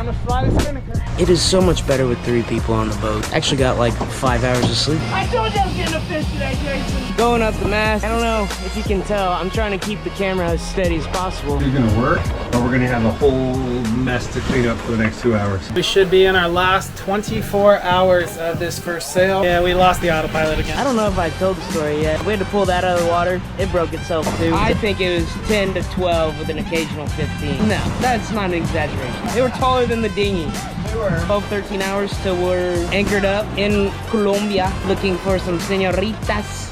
Time to fly the spinnaker. It is so much better with 3 people on the boat. Actually got like 5 hours of sleep. I told you I was getting a fish today, Jason. Going up the mast. I don't know if you can tell, I'm trying to keep the camera as steady as possible. It's gonna work, but we're gonna have a whole mess to clean up for the next 2 hours. We should be in our last 24 hours of this first sail. Yeah, we lost the autopilot again. I don't know if I told the story yet. We had to pull that out of the water. It broke itself too. I think it was 10 to 12 with an occasional 15. No, that's not an exaggeration. They were taller than the dinghy. They were. 12, 13 hours till we're anchored up in Colombia looking for some senoritas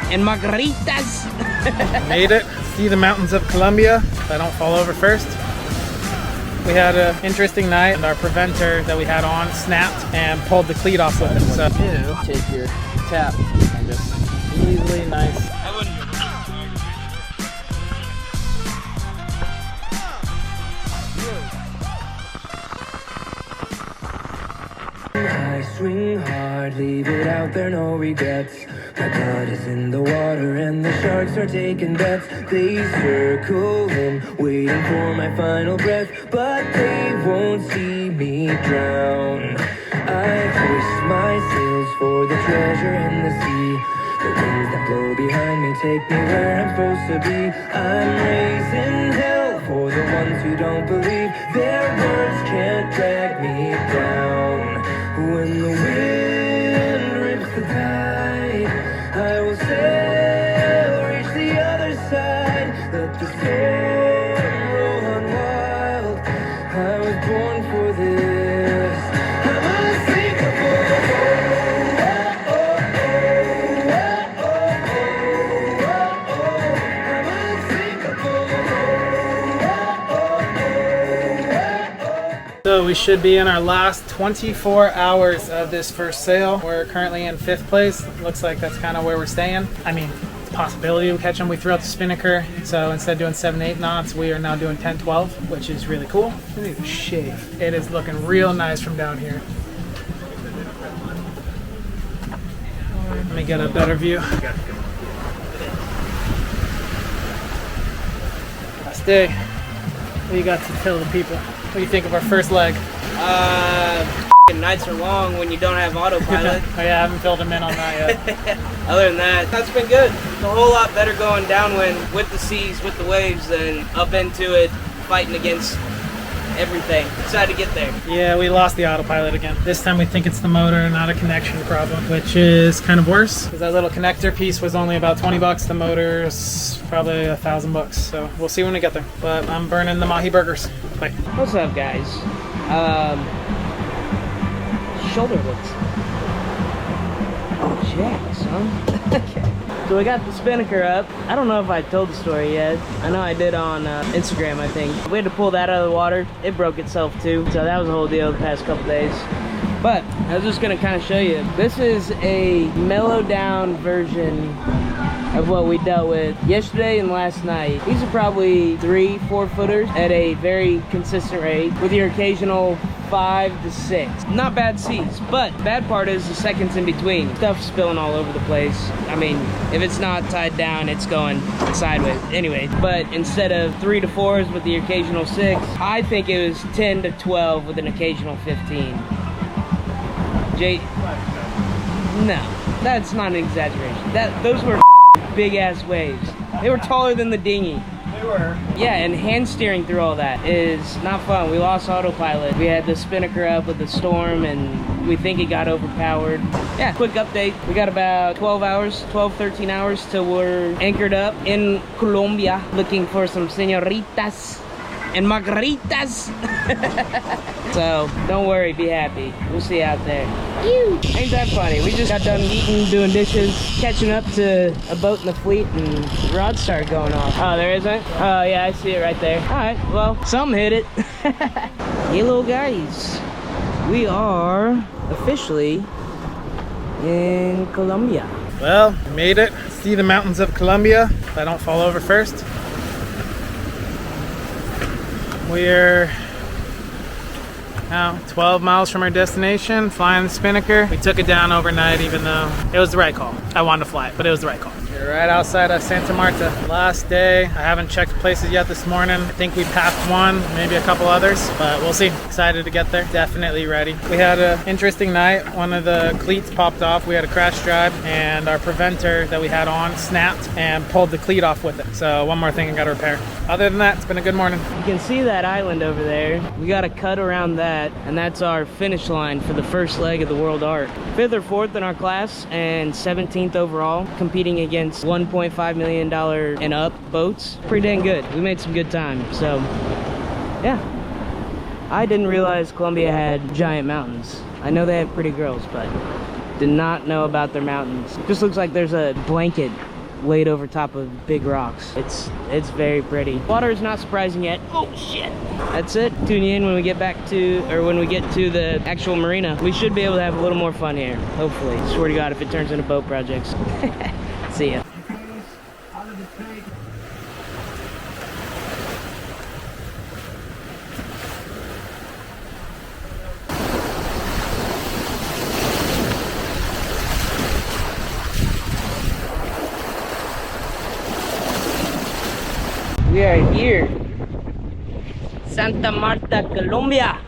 and margaritas. Made it. See the mountains of Colombia. If I don't fall over first. We had an interesting night and our preventer that we had on snapped and pulled the cleat off with it. So Take your tap and just easily nice. I swing hard, leave it out there, no regrets. My blood is in the water and the sharks are taking bets. They circle in, waiting for my final breath, but they won't see me drown. I hoist my sails for the treasure in the sea. The winds that blow behind me take me where I'm supposed to be. I'm raising hell for the ones who don't believe. Their words can't drag me down. When the wind rips the tide, I will sail, reach the other side. Let the storm roll on wild. I was born for this. I'm unsinkable. So we should be in our last 24 hours of this first sail. We're currently in 5th place. Looks like that's kind of where we're staying. I mean, it's a possibility we catch them. We threw out the spinnaker. So instead of doing 7-8 knots, we are now doing 10-12, which is really cool. Look at the shape. It is looking real nice from down here. Let me get a better view. Last day. What do you got to tell the people? What do you think of our first leg? Nights are long when you don't have autopilot. Oh yeah, I haven't filled them in on that yet. Other than that, that's been good. It's a whole lot better going downwind with the seas, with the waves, than up into it, fighting against everything. Excited to get there. Yeah, we lost the autopilot again. This time we think it's the motor, not a connection problem, which is kind of worse. Because that little connector piece was only about 20 bucks. The motor's probably $1,000. So we'll see when we get there. But I'm burning the mahi burgers. Bye. What's up, guys? Shoulder looks jacked, son. Okay. So we got the spinnaker up. I don't know if I told the story yet. I know I did on Instagram, I think. We had to pull that out of the water. It broke itself too. So that was a whole deal the past couple days. But I was just gonna kind of show you. This is a mellowed down version of what we dealt with yesterday and last night. These are probably 3-4 footers at a very consistent rate with your occasional 5 to 6. Not bad seas, but bad part is the seconds in between. Stuff's spilling all over the place. I mean, if it's not tied down, it's going sideways. Anyway, but instead of 3 to 4s with the occasional 6, I think it was 10 to 12 with an occasional 15. No, that's not an exaggeration. Those were big ass waves. They were taller than the dinghy. They were. Yeah, and hand steering through all that is not fun. We lost autopilot. We had the spinnaker up with the storm and we think it got overpowered. Yeah, quick update. We got about 12, 13 hours till we're anchored up in Colombia looking for some senoritas and margaritas. So don't worry, be happy. We'll see you out there. Ew. Ain't that funny? We just got done eating, doing dishes, catching up to a boat in the fleet, and the rod started going off. Oh, there isn't? Oh yeah, I see it right there. All right, well, something hit it. Hey little guys, we are officially in Colombia. Well, we made it. See the mountains of Colombia. If I don't fall over first. We're now 12 miles from our destination, flying the spinnaker. We took it down overnight, even though it was the right call. I wanted to fly it, but it was the right call. We're right outside of Santa Marta. Last day. I haven't checked places yet this morning. I think we passed one, maybe a couple others, but we'll see. Excited to get there. Definitely ready. We had an interesting night. One of the cleats popped off. We had a crash drive and our preventer that we had on snapped and pulled the cleat off with it. So one more thing I got to repair. Other than that, it's been a good morning. You can see that island over there. We got to cut around that, and that's our finish line for the first leg of the World Arc. 5th or 4th in our class and 17th overall, competing against $1.5 million and up boats. Pretty dang good. We made some good time. So yeah, I didn't realize Colombia had giant mountains. I know they have pretty girls, but did not know about their mountains. Just looks like there's a blanket laid over top of big rocks. It's very pretty. Water is not surprising yet. Oh shit. That's it. Tune in when we get back to, or when we get to the actual marina. We should be able to have a little more fun here, hopefully. Swear to God, if it turns into boat projects. See ya. We are here, Santa Marta, Colombia.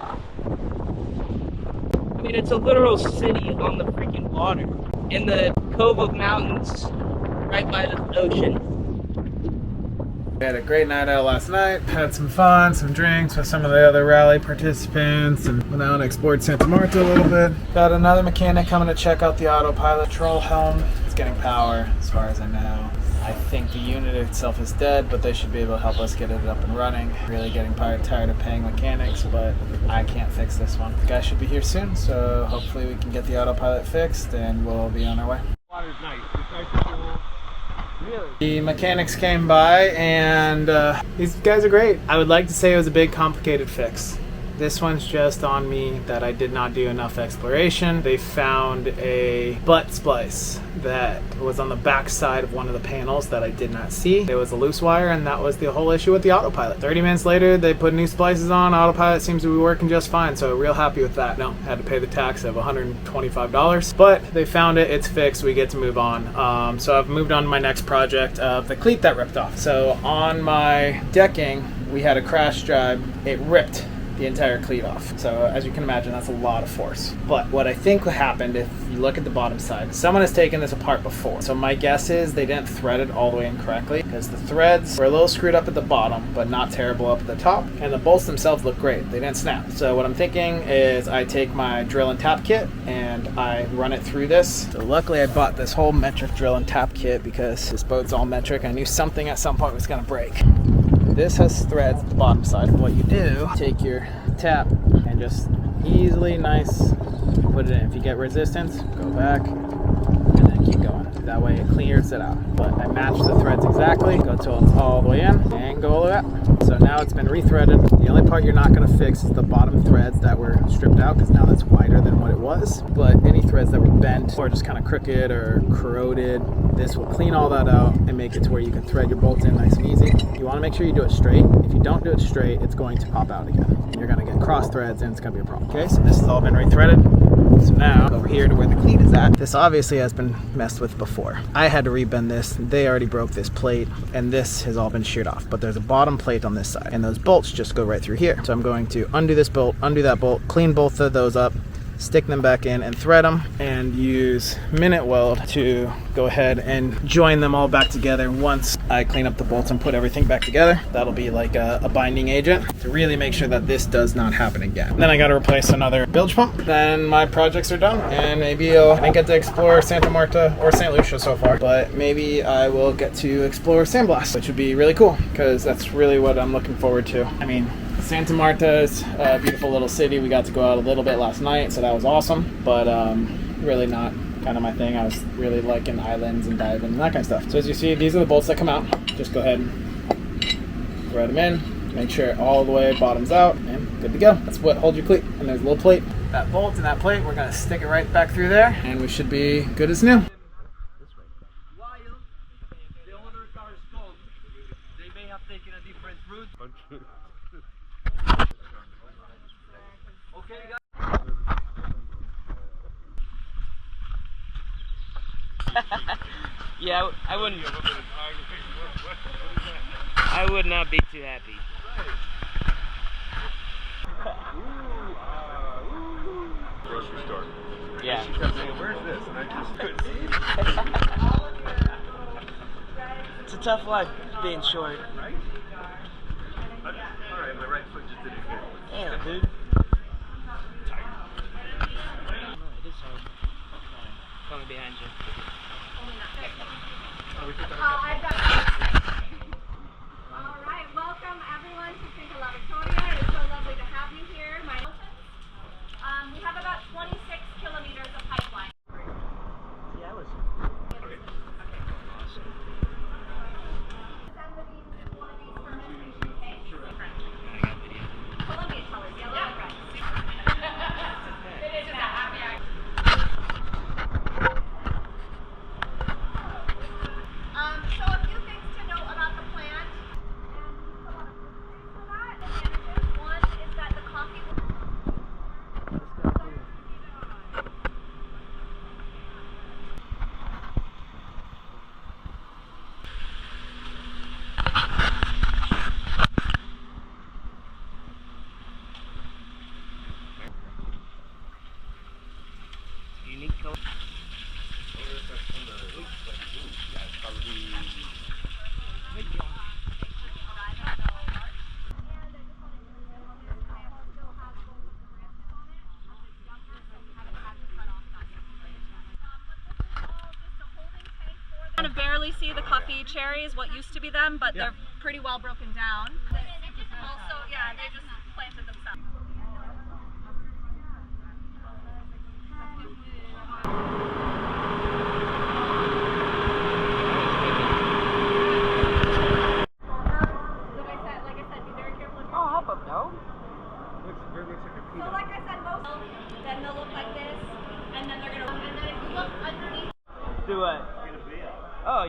I mean, it's a literal city on the freaking water, in the cove of mountains, right by the ocean. We had a great night out last night. Had some fun, some drinks with some of the other rally participants, and went out and explored Santa Marta a little bit. Got another mechanic coming to check out the autopilot troll helm. It's getting power, as far as I know. I think the unit itself is dead, but they should be able to help us get it up and running. Really getting tired of paying mechanics, but I can't fix this one. The guy should be here soon, so hopefully we can get the autopilot fixed and we'll be on our way. Water's nice. It's nice and cool. Really? The mechanics came by and these guys are great. I would like to say it was a big complicated fix. This one's just on me that I did not do enough exploration. They found a butt splice that was on the back side of one of the panels that I did not see. There was a loose wire, and that was the whole issue with the autopilot. 30 minutes later, they put new splices on. Autopilot seems to be working just fine, so real happy with that. No, had to pay the tax of $125, but they found it, it's fixed, we get to move on. So I've moved on to my next project of the cleat that ripped off. So on my decking, we had a crash drive. It ripped the entire cleat off. So as you can imagine, that's a lot of force. But what I think happened, if you look at the bottom side, someone has taken this apart before. So my guess is they didn't thread it all the way in correctly, because the threads were a little screwed up at the bottom, but not terrible up at the top. And the bolts themselves look great. They didn't snap. So what I'm thinking is I take my drill and tap kit and I run it through this. So luckily I bought this whole metric drill and tap kit because this boat's all metric. I knew something at some point was gonna break. This has threads at the bottom side. What you do, take your tap and just easily, put it in. If you get resistance, go back and then keep going. That way it clears it out. But I match the threads exactly, go till it's all the way in and go all the way up. So now it's been rethreaded. The only part you're not gonna fix is the bottom threads that were stripped out, because now that's wider than what it was. But any threads that were bent or just kind of crooked or corroded, this will clean all that out and make it to where you can thread your bolts in nice and easy. You wanna make sure you do it straight. If you don't do it straight, it's going to pop out again. You're gonna get cross threads and it's gonna be a problem. Okay, so this has all been rethreaded. So now, over here to where the cleat is at, this obviously has been messed with before. I had to rebend this. They already broke this plate, and this has all been sheared off. But there's a bottom plate on this side, and those bolts just go right through here. So I'm going to undo this bolt, undo that bolt, clean both of those up, stick them back in and thread them, and use minute weld to go ahead and join them all back together. Once I clean up the bolts and put everything back together, that'll be like a binding agent to really make sure that this does not happen again. Then I got to replace another bilge pump. Then my projects are done, and maybe I didn't get to explore Santa Marta or St. Lucia so far, but maybe I will get to explore San Blas, which would be really cool because that's really what I'm looking forward to. I mean, Santa Marta is a beautiful little city. We got to go out a little bit last night, so that was awesome, but really not kind of my thing. I was really liking islands and diving and that kind of stuff. So as you see, these are the bolts that come out. Just go ahead and thread them in, make sure all the way bottoms out, and good to go. That's what holds your cleat. And there's a little plate. That bolt and that plate, we're gonna stick it right back through there, and we should be good as new. Yeah, I wouldn't. I would not be too happy. Grocery store. Yeah. She kept saying, "Where's this?" And I just couldn't see it. It's a tough life being short. Right? Alright, my right foot just did it again. Damn, dude. No, it is hard. Coming behind you. Alright, welcome everyone to Santa Marta Colombia. It's so lovely to have you here. We have about 26 kilometers of pipeline. Yeah, I was. Okay. Awesome. Send one of these permits, okay? I got video. Colombia colors, yellow and red. It is just a happy accident. So a few things to note about the plant, and we put a lot of food for that. Advantages. One is that the coffee will Unique color. kind of barely see the coffee cherries, what used to be them, but they're pretty well broken down. Also, yeah, they just planted themselves. Like I said, be very careful. Oh, hop up, no? Looks like a So peanut. like I said, most then they'll look like this, and then they're gonna. And then if you look underneath. Do what? Oh.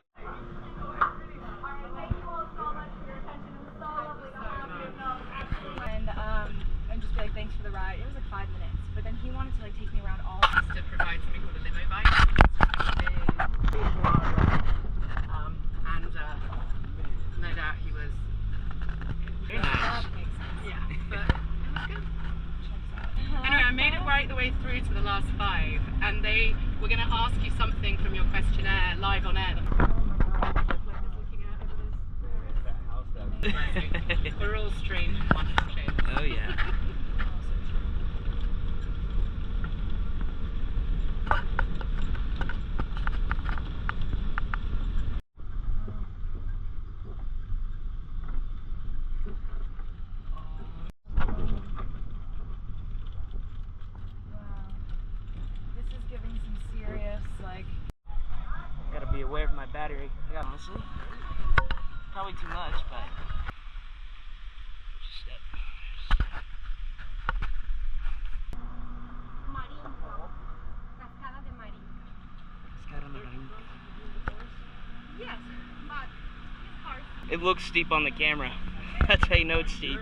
And just be like, thanks for the ride. It was like 5 minutes, but then he wanted to like take me around all just to provide something called a limo bike. And no doubt he was. Nice. Yeah, but it was good. Anyway, I made it right the way through to the last 5, and they were going to ask you something from your questionnaire live on air. We're all strange, wonderful shapes. Oh yeah. This is giving some serious, like... Gotta be aware of my battery. Yeah, honestly. Probably too much, but... Yes, but it's hard. It looks steep on the camera. That's how you know it's steep.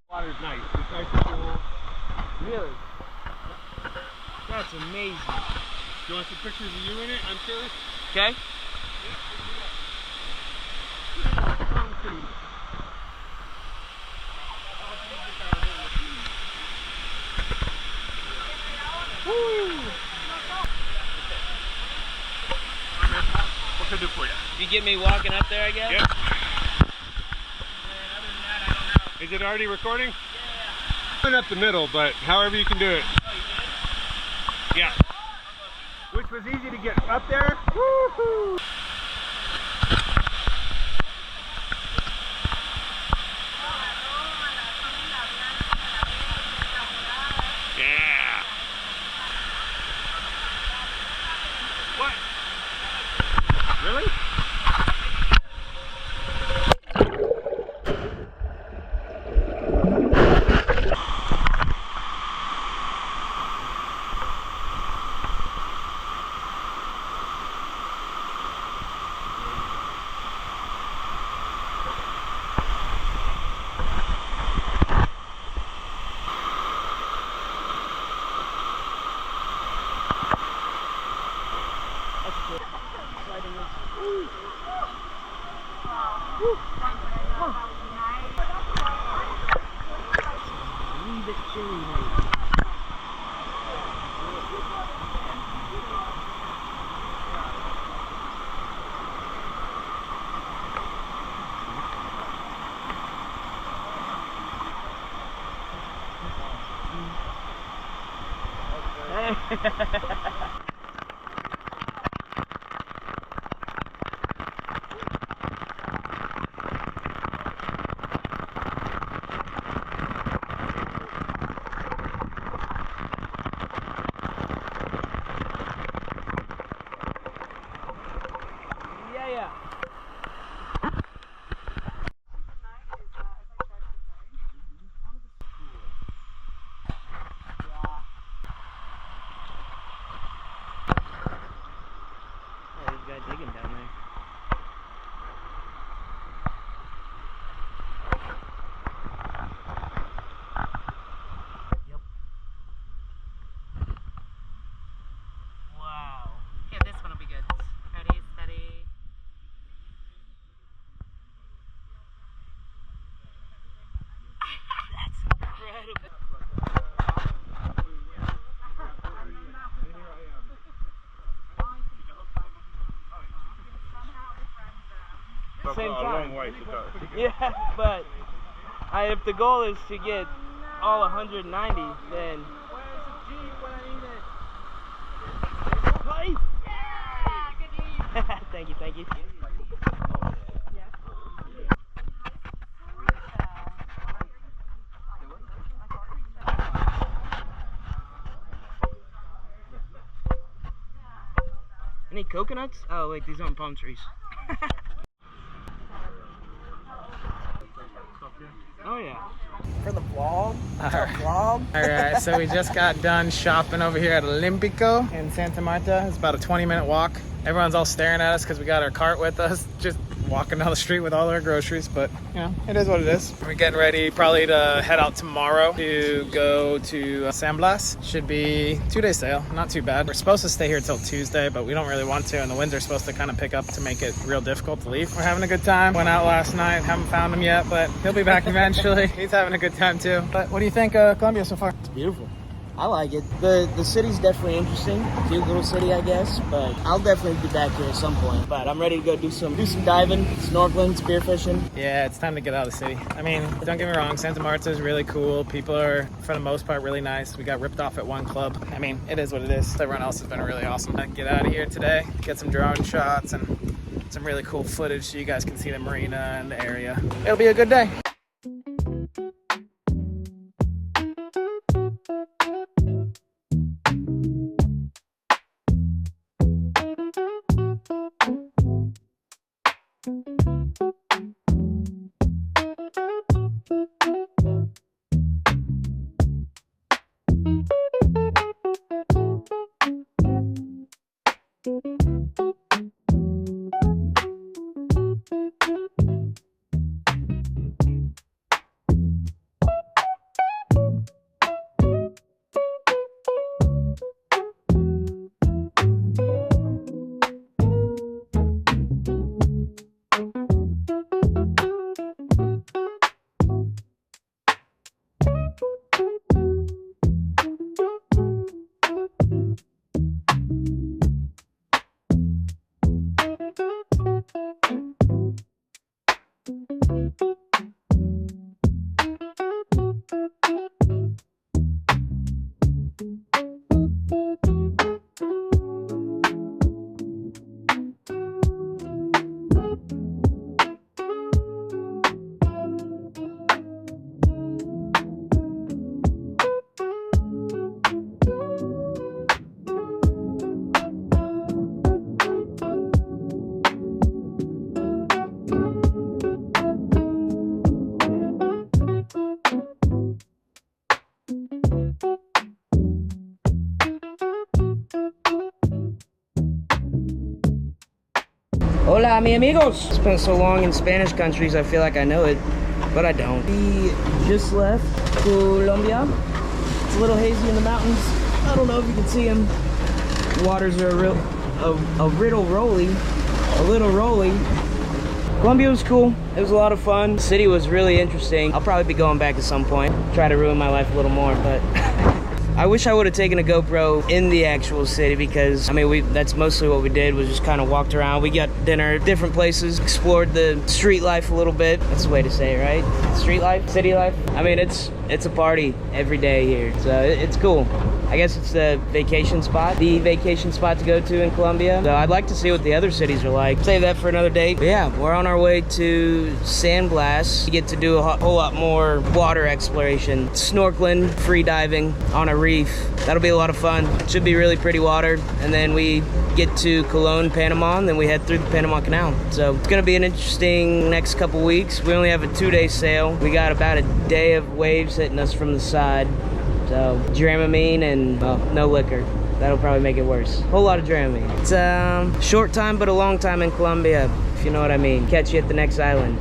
Water's nice. It's nice and cool. Really? That's amazing. Do you want some pictures of you in it? I'm curious. Okay? What can I do for you? You get me walking up there, I guess? Yep. Is it already recording? Yeah. Up the middle, but however you can do it. Yeah. Which was easy to get up there. Woo-hoo! Yeah. What? Really? Digging down there. Yep. Wow. Yeah, this one will be good. Ready, steady. That's incredible. Same time. Yeah, but if the goal is to get all 190, then. Where's the Jeep when I need it? Yeah, good deed. Thank you, thank you. Any coconuts? Oh wait, these aren't palm trees. Oh yeah. For the vlog? Alright, so we just got done shopping over here at Olympico in Santa Marta. It's about a 20-minute walk. Everyone's all staring at us because we got our cart with us, just walking down the street with all our groceries, but you know, it is what it is. We're getting ready probably to head out tomorrow to go to San Blas. Should be 2-day sail, not too bad. We're supposed to stay here till Tuesday, but we don't really want to, and the winds are supposed to kind of pick up to make it real difficult to leave. We're having a good time. Went out last night, haven't found him yet, but he'll be back eventually. He's having a good time too. But what do you think of Colombia so far? It's beautiful. I like it. The city's definitely interesting. Cute little city, I guess, but I'll definitely be back here at some point. But I'm ready to go do some diving, snorkeling, spearfishing. Yeah, it's time to get out of the city. I mean, don't get me wrong, Santa Marta is really cool. People are, for the most part, really nice. We got ripped off at one club. I mean, it is what it is. Everyone else has been really awesome. Get out of here today, get some drone shots and some really cool footage so you guys can see the marina and the area. It'll be a good day. Hola, mi amigos. Spent so long in Spanish countries, I feel like I know it, but I don't. We just left Colombia. It's a little hazy in the mountains. I don't know if you can see them. The waters are a little rolly. Colombia was cool. It was a lot of fun. The city was really interesting. I'll probably be going back at some point. Try to ruin my life a little more, but I wish I would have taken a GoPro in the actual city, because I mean that's mostly what we did, was just kind of walked around. We got dinner at different places, explored the street life a little bit. That's the way to say it, right? Street life, city life. I mean, it's a party every day here, so it's cool. I guess it's the vacation spot to go to in Colombia. So I'd like to see what the other cities are like. Save that for another day. But yeah, we're on our way to San Blas. We get to do a whole lot more water exploration, snorkeling, free diving on a reef. That'll be a lot of fun. Should be really pretty water. And then we get to Cologne, Panama, and then we head through the Panama Canal. So it's gonna be an interesting next couple weeks. We only have a 2-day sail. We got about a day of waves hitting us from the side. So Dramamine and, well, no liquor. That'll probably make it worse. Whole lot of Dramamine. It's a short time but a long time in Colombia, if you know what I mean. Catch you at the next island.